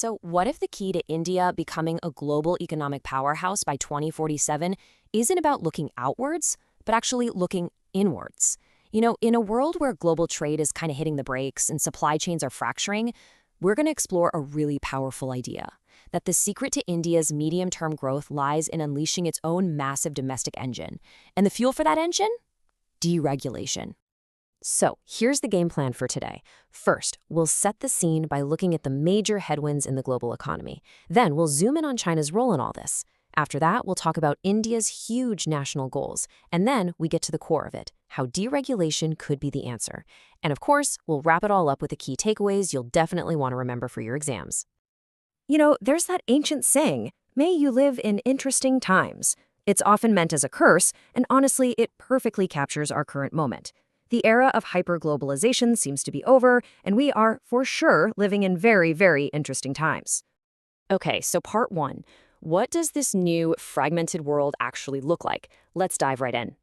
So, what if the key to India becoming a global economic powerhouse by 2047 isn't about looking outwards, but actually looking inwards? In a world where global trade is kind of hitting the brakes and supply chains are fracturing, we're going to explore a really powerful idea that the secret to India's medium-term growth lies in unleashing its own massive domestic engine. And the fuel for that engine? Deregulation. So, here's the game plan for today. First, we'll set the scene by looking at the major headwinds in the global economy. Then, we'll zoom in on China's role in all this. After that, we'll talk about India's huge national goals. And then, we get to the core of it, how deregulation could be the answer. And of course, we'll wrap it all up with the key takeaways you'll definitely want to remember for your exams. There's that ancient saying, "May you live in interesting times." It's often meant as a curse, and honestly, it perfectly captures our current moment. The era of hyperglobalization seems to be over, and we are, for sure, living in very, very interesting times. Okay, so part one. What does this new, fragmented world actually look like? Let's dive right in.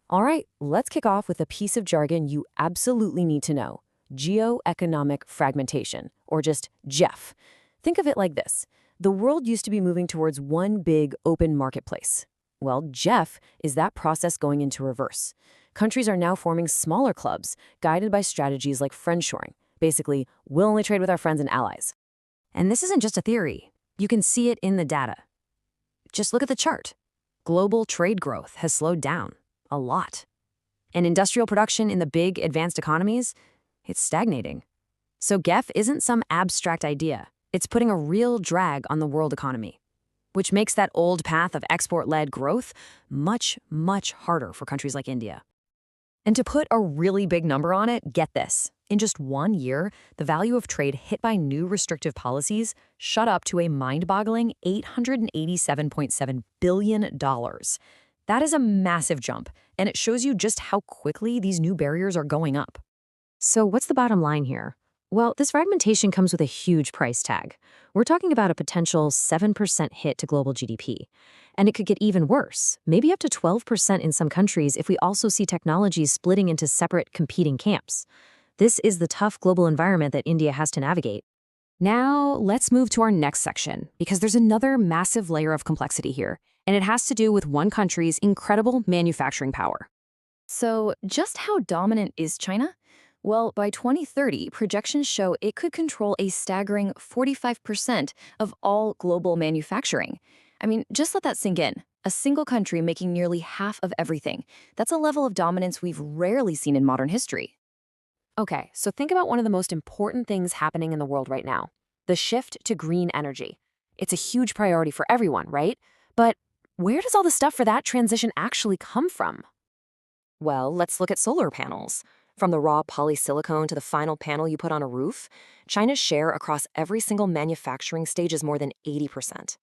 All right, let's kick off with a piece of jargon you absolutely need to know. Geoeconomic fragmentation, or just GEF. Think of it like this. The world used to be moving towards one big open marketplace. Well, GEF is that process going into reverse. Countries are now forming smaller clubs, guided by strategies like friendshoring. Basically, we'll only trade with our friends and allies. And this isn't just a theory. You can see it in the data. Just look at the chart. Global trade growth has slowed down a lot. And industrial production in the big, advanced economies, it's stagnating. So GEF isn't some abstract idea. It's putting a real drag on the world economy, which makes that old path of export-led growth much, much harder for countries like India. And to put a really big number on it, get this. In just 1 year, the value of trade hit by new restrictive policies shot up to a mind-boggling $887.7 billion. That is a massive jump, and it shows you just how quickly these new barriers are going up. So what's the bottom line here? Well, this fragmentation comes with a huge price tag. We're talking about a potential 7% hit to global GDP. And it could get even worse, maybe up to 12% in some countries if we also see technologies splitting into separate competing camps. This is the tough global environment that India has to navigate. Now, let's move to our next section, because there's another massive layer of complexity here, and it has to do with one country's incredible manufacturing power. So, just how dominant is China? Well, by 2030, projections show it could control a staggering 45% of all global manufacturing. I mean, just let that sink in. A single country making nearly half of everything. That's a level of dominance we've rarely seen in modern history. Okay, so think about one of the most important things happening in the world right now, the shift to green energy. It's a huge priority for everyone, right? But where does all the stuff for that transition actually come from? Well, let's look at solar panels. From the raw polysilicon to the final panel you put on a roof, China's share across every single manufacturing stage is more than 80%.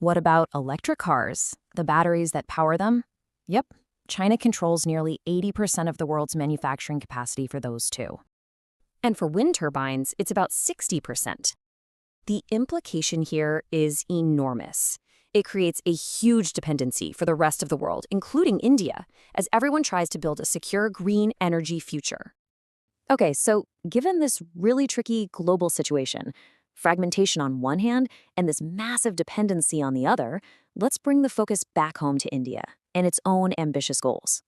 What about electric cars, the batteries that power them? Yep, China controls nearly 80% of the world's manufacturing capacity for those too. And for wind turbines, it's about 60%. The implication here is enormous. It creates a huge dependency for the rest of the world, including India, as everyone tries to build a secure green energy future. Okay, so given this really tricky global situation, fragmentation on one hand and this massive dependency on the other, let's bring the focus back home to India and its own ambitious goals.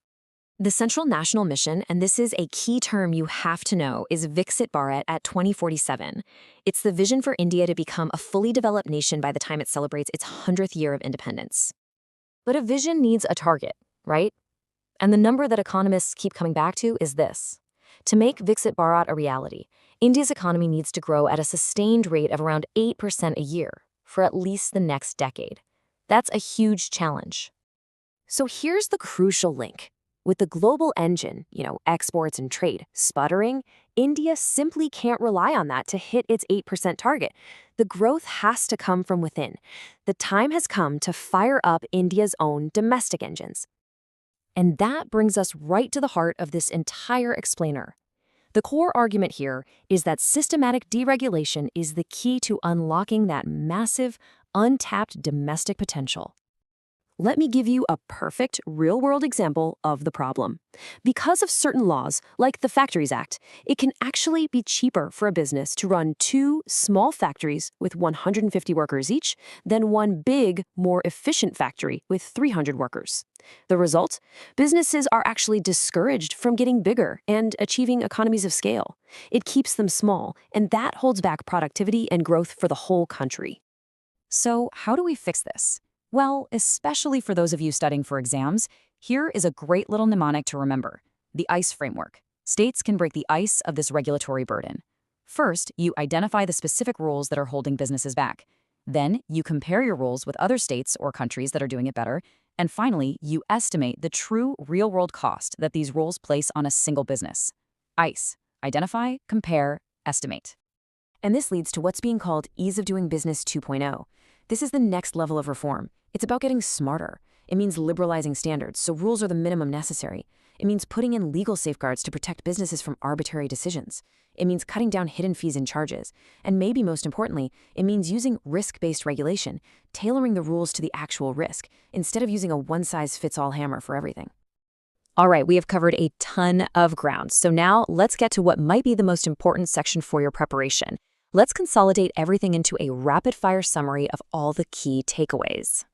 The Central National Mission, and this is a key term you have to know, is Viksit Bharat at 2047. It's the vision for India to become a fully developed nation by the time it celebrates its 100th year of independence. But a vision needs a target, right? And the number that economists keep coming back to is this. To make Viksit Bharat a reality, India's economy needs to grow at a sustained rate of around 8% a year for at least the next decade. That's a huge challenge. So here's the crucial link. With the global engine, exports and trade, sputtering, India simply can't rely on that to hit its 8% target. The growth has to come from within. The time has come to fire up India's own domestic engines. And that brings us right to the heart of this entire explainer. The core argument here is that systematic deregulation is the key to unlocking that massive, untapped domestic potential. Let me give you a perfect real-world example of the problem. Because of certain laws, like the Factories Act, it can actually be cheaper for a business to run two small factories with 150 workers each than one big, more efficient factory with 300 workers. The result? Businesses are actually discouraged from getting bigger and achieving economies of scale. It keeps them small, and that holds back productivity and growth for the whole country. So, how do we fix this? Well, especially for those of you studying for exams, here is a great little mnemonic to remember: the ICE framework. States can break the ice of this regulatory burden. First, you identify the specific rules that are holding businesses back. Then, you compare your rules with other states or countries that are doing it better. And finally, you estimate the true real-world cost that these rules place on a single business. ICE: identify, compare, estimate. And this leads to what's being called Ease of Doing Business 2.0. This is the next level of reform. It's about getting smarter. It means liberalizing standards, so rules are the minimum necessary. It means putting in legal safeguards to protect businesses from arbitrary decisions. It means cutting down hidden fees and charges. And maybe most importantly, it means using risk-based regulation, tailoring the rules to the actual risk, instead of using a one-size-fits-all hammer for everything. All right, we have covered a ton of ground. So now let's get to what might be the most important section for your preparation. Let's consolidate everything into a rapid-fire summary of all the key takeaways.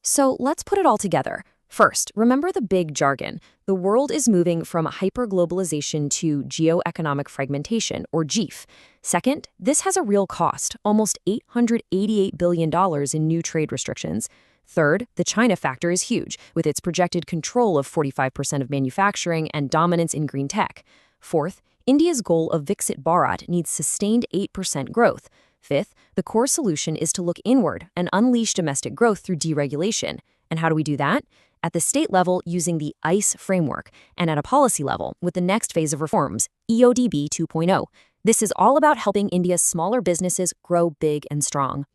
So let's put it all together. First, remember the big jargon. The world is moving from hyperglobalization to geoeconomic fragmentation, or GEF. Second, this has a real cost, almost $888 billion in new trade restrictions. Third, the China factor is huge, with its projected control of 45% of manufacturing and dominance in green tech. Fourth, India's goal of Viksit Bharat needs sustained 8% growth. Fifth, the core solution is to look inward and unleash domestic growth through deregulation. And how do we do that? At the state level, using the ICE framework, and at a policy level, with the next phase of reforms, EODB 2.0. This is all about helping India's smaller businesses grow big and strong.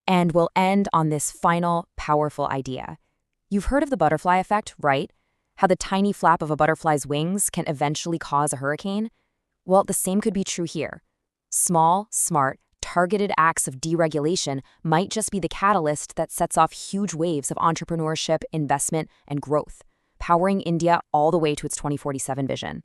And we'll end on this final, powerful idea. You've heard of the butterfly effect, right? How the tiny flap of a butterfly's wings can eventually cause a hurricane? Well, the same could be true here. Small, smart, targeted acts of deregulation might just be the catalyst that sets off huge waves of entrepreneurship, investment, and growth, powering India all the way to its 2047 vision.